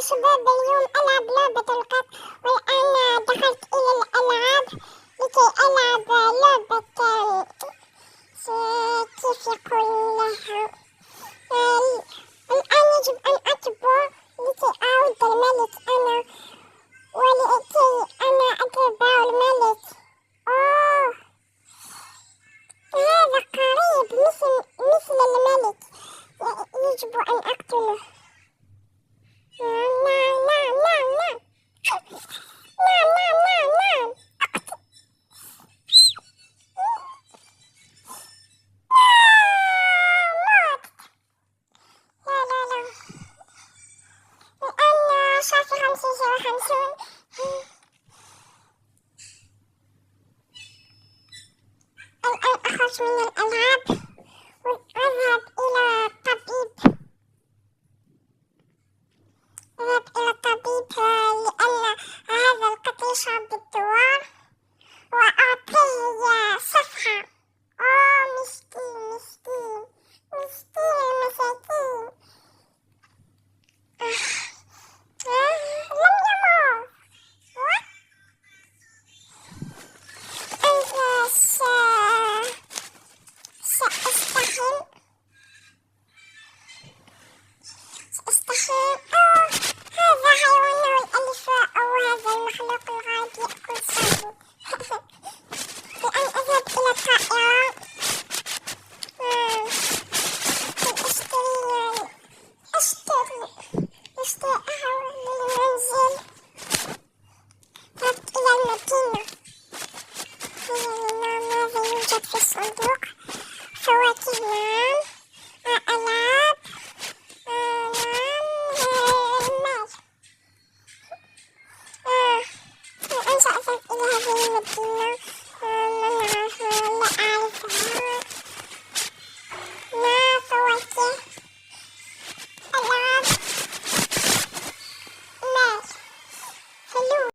شباب، اليوم ألعب لعبة القط. والآن دخلت إلى الألعاب لكي ألعب لعبة كيف يقول لها. الآن يجب أن أكبر لكي أعود الملك أنا، ولكي أنا أتبع الملك. أوه، هذا قريب مثل الملك. يجب أن أقتله. نعم نعم نعم نعم نعم نعم نعم نعم موت. لا لا لا، الآن شافي 55. الآن أخرج من الألعاب وأذهب إلى الطبيب. لأن هذا القط يشعر بالدوار، وأعطيه صفحة. مسكين مسكين مسكين المساكين. لم يموت. أنا سأستحم. هذا حيوان الأليفة، أو هذا المخلوق الغريب يأكل صاحبه. الآن أذهب إلى الطائرة أشتري قهوة للمنزل. ذهبت إلى المدينة. ماذا يوجد في الصندوق؟ فواكه، نعم. ألعاب، نعم. مال. الآن سأذهب إلى هذه المدينة